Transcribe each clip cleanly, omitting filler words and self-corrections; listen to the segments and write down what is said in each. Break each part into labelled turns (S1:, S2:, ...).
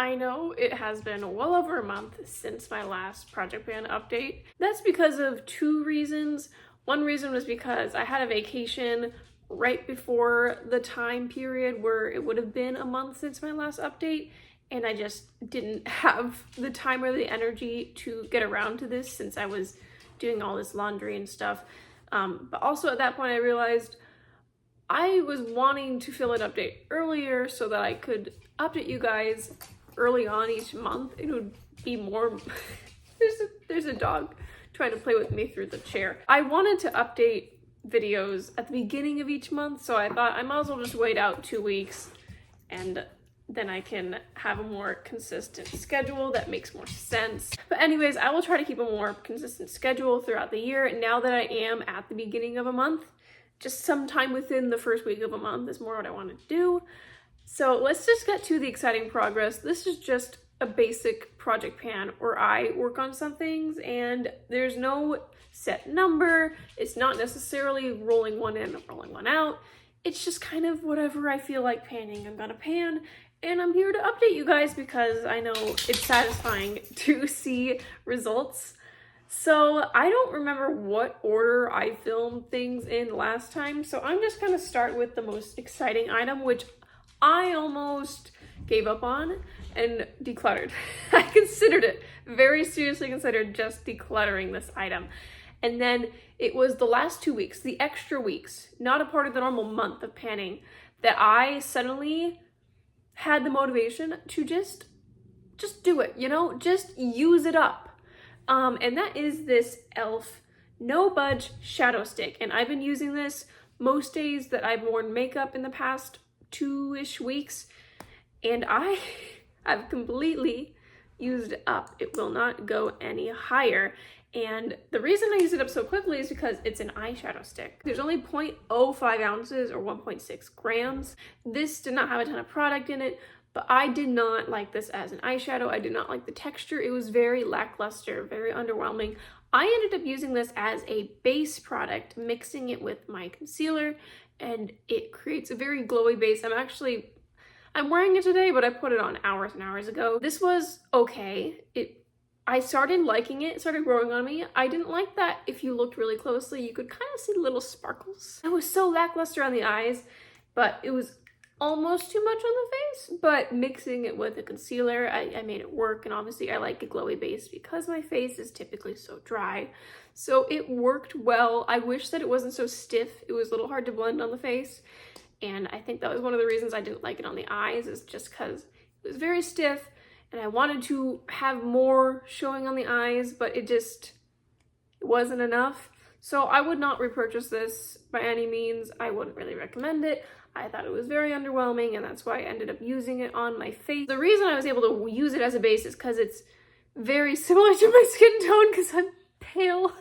S1: I know it has been well over a month since my last Project Pan update. That's because of two reasons. One reason was because I had a vacation right before the time period where it would have been a month since my last update, and I just didn't have the time or the energy to get around to this since I was doing all this laundry and stuff. But also at that point I realized I was wanting to fill an update earlier so that I could update you guys early on each month. It would be more there's a dog trying to play with me through the chair. I wanted to update videos at the beginning of each month, so I thought I might as well just wait out 2 weeks and then I can have a more consistent schedule that makes more sense. But anyways, I will try to keep a more consistent schedule throughout the year now that I am at the beginning of a month. Just sometime within the first week of a month is more what I want to do. So let's just get to the exciting progress. This is just a basic Project Pan where I work on some things and there's no set number. It's not necessarily rolling one in and rolling one out. It's just kind of whatever I feel like panning, I'm gonna pan. And I'm here to update you guys because I know it's satisfying to see results. So I don't remember what order I filmed things in last time, so I'm just gonna start with the most exciting item, which I almost gave up on and decluttered. I considered it, very seriously considered just decluttering this item. And then it was the last 2 weeks, the extra weeks, not a part of the normal month of panning, that I suddenly had the motivation to just do it, you know, just use it up. And that is this e.l.f. No Budge Shadow Stick. And I've been using this most days that I've worn makeup in the past 2-ish weeks. And I've completely used it up. It will not go any higher. And the reason I use it up so quickly is because it's an eyeshadow stick. There's only 0.05 ounces or 1.6 grams. This did not have a ton of product in it, but I did not like this as an eyeshadow. I did not like the texture. It was very lackluster, very underwhelming. I ended up using this as a base product, mixing it with my concealer, and it creates a very glowy base. I'm wearing it today, but I put it on hours and hours ago. This was okay. I started liking it, started growing on me. I didn't like that if you looked really closely, you could kind of see little sparkles. It was so lackluster on the eyes, but it was almost too much on the face. But mixing it with a concealer, I made it work. And obviously I like a glowy base because my face is typically so dry. So it worked well. I wish that it wasn't so stiff. It was a little hard to blend on the face. And I think that was one of the reasons I didn't like it on the eyes, is just because it was very stiff. And I wanted to have more showing on the eyes, but it wasn't enough. So I would not repurchase this by any means. I wouldn't really recommend it. I thought it was very underwhelming, and that's why I ended up using it on my face. The reason I was able to use it as a base is because it's very similar to my skin tone because I'm pale.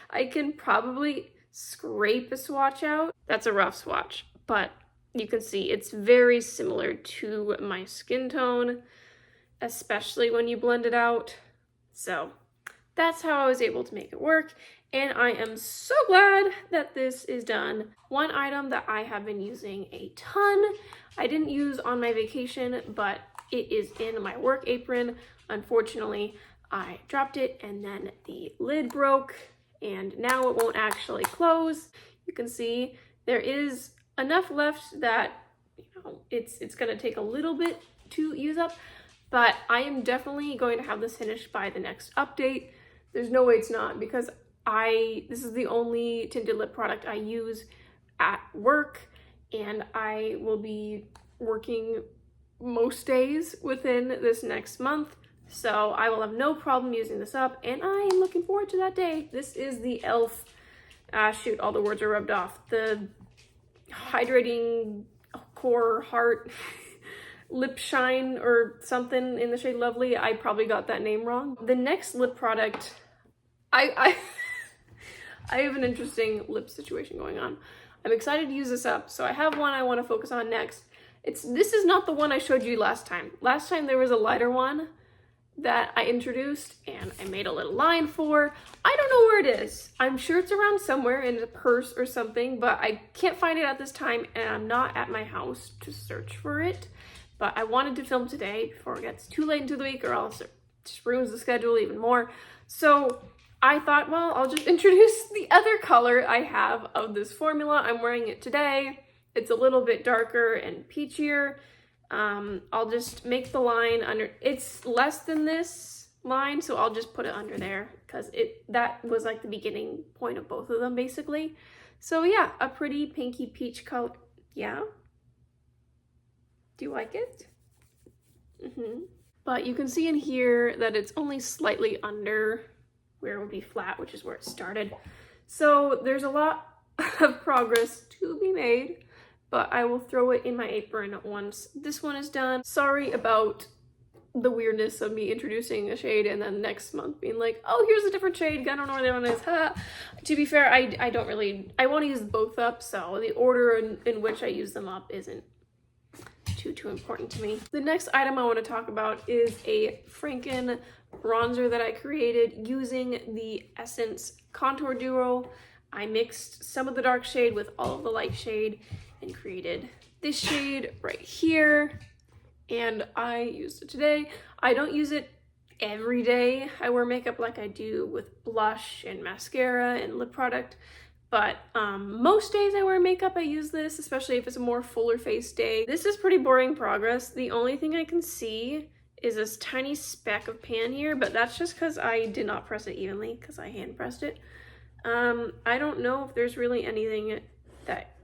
S1: I can probably scrape a swatch out. That's a rough swatch, but you can see it's very similar to my skin tone, especially when you blend it out. So that's how I was able to make it work, and I am so glad that this is done. One item that I have been using a ton, I didn't use on my vacation, but it is in my work apron. Unfortunately, I dropped it and then the lid broke and now it won't actually close. You can see there is enough left that, you know, it's gonna take a little bit to use up, but I am definitely going to have this finished by the next update. There's no way it's not, because this is the only tinted lip product I use at work, and I will be working most days within this next month. So I will have no problem using this up, and I am looking forward to that day. This is the e.l.f. Shoot, all the words are rubbed off. The Hydrating Core Heart Lip Shine or something in the shade Lovely. I probably got that name wrong. The next lip product, I have an interesting lip situation going on. I'm excited to use this up. So I have one I want to focus on next. This is not the one I showed you last time. Last time there was a lighter one that I introduced and I made a little line for. I don't know where it is. I'm sure it's around somewhere in a purse or something, but I can't find it at this time and I'm not at my house to search for it. but I wanted to film today before it gets too late into the week or else it just ruins the schedule even more. So I thought, well, I'll just introduce the other color I have of this formula. I'm wearing it today. It's a little bit darker and peachier. I'll just make the line under, it's less than this line, so I'll just put it under there because that was like the beginning point of both of them basically. So yeah, a pretty pinky peach color. Yeah? Do you like it? But you can see in here that it's only slightly under where it would be flat, which is where it started. So there's a lot of progress to be made, but I will throw it in my apron once this one is done. Sorry about the weirdness of me introducing a shade and then next month being like, oh, here's a different shade, I don't know where the other one is. Ha. To be fair, I don't really, I want to use both up, so the order in which I use them up isn't too important to me. The next item I want to talk about is a Franken bronzer that I created using the Essence Contour Duo. I mixed some of the dark shade with all of the light shade and created this shade right here, and I used it today. I don't use it every day I wear makeup like I do with blush and mascara and lip product, but most days I wear makeup I use this, especially if it's a more fuller face day. This is pretty boring progress. The only thing I can see is this tiny speck of pan here, but that's just because I did not press it evenly because I hand pressed it. I don't know if there's really anything that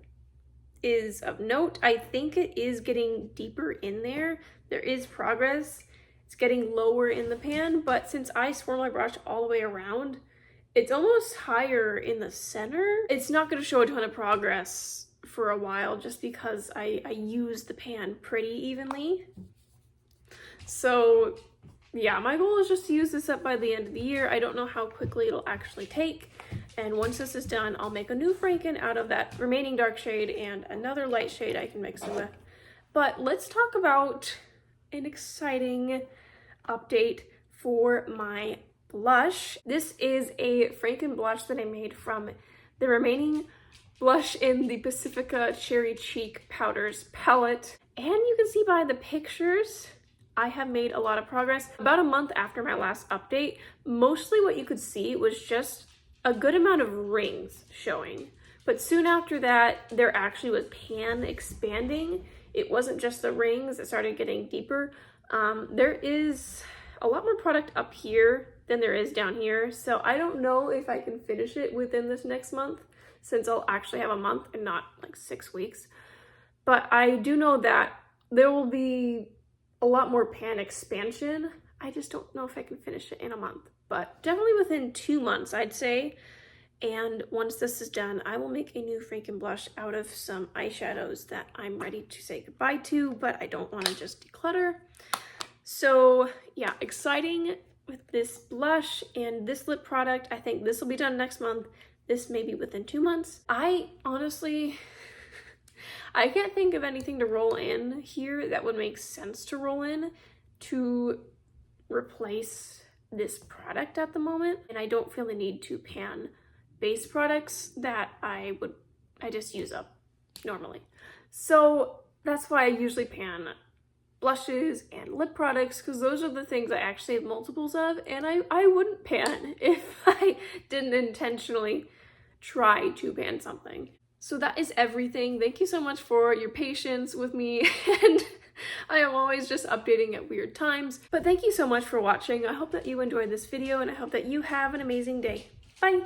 S1: is of note. I think it is getting deeper in there. There is progress. It's getting lower in the pan, but since I swirl my brush all the way around, it's almost higher in the center. It's not going to show a ton of progress for a while just because I use the pan pretty evenly. So yeah, my goal is just to use this up by the end of the year. I don't know how quickly it'll actually take. And once this is done, I'll make a new Franken out of that remaining dark shade and another light shade I can mix it with. But let's talk about an exciting update for my blush. This is a Franken blush that I made from the remaining blush in the Pacifica Cherry Cheek Powders palette. And you can see by the pictures, I have made a lot of progress. About a month after my last update, mostly what you could see was just a good amount of rings showing. But soon after that, there actually was pan expanding. It wasn't just the rings, it started getting deeper. There is a lot more product up here than there is down here. So I don't know if I can finish it within this next month, since I'll actually have a month and not like 6 weeks. But I do know that there will be a lot more pan expansion. I just don't know if I can finish it in a month, but definitely within 2 months, I'd say. And once this is done, I will make a new Franken blush out of some eyeshadows that I'm ready to say goodbye to, but I don't want to just declutter. So yeah, exciting with this blush and this lip product. I think this will be done next month. This may be within 2 months. I honestly, I can't think of anything to roll in here that would make sense to roll in to replace this product at the moment. And I don't feel the need to pan base products that I just use up normally. So that's why I usually pan blushes and lip products, because those are the things I actually have multiples of, and I wouldn't pan if I didn't intentionally try to pan something. So that is everything. Thank you so much for your patience with me, and I am always just updating at weird times. But thank you so much for watching. I hope that you enjoyed this video, and I hope that you have an amazing day. Bye!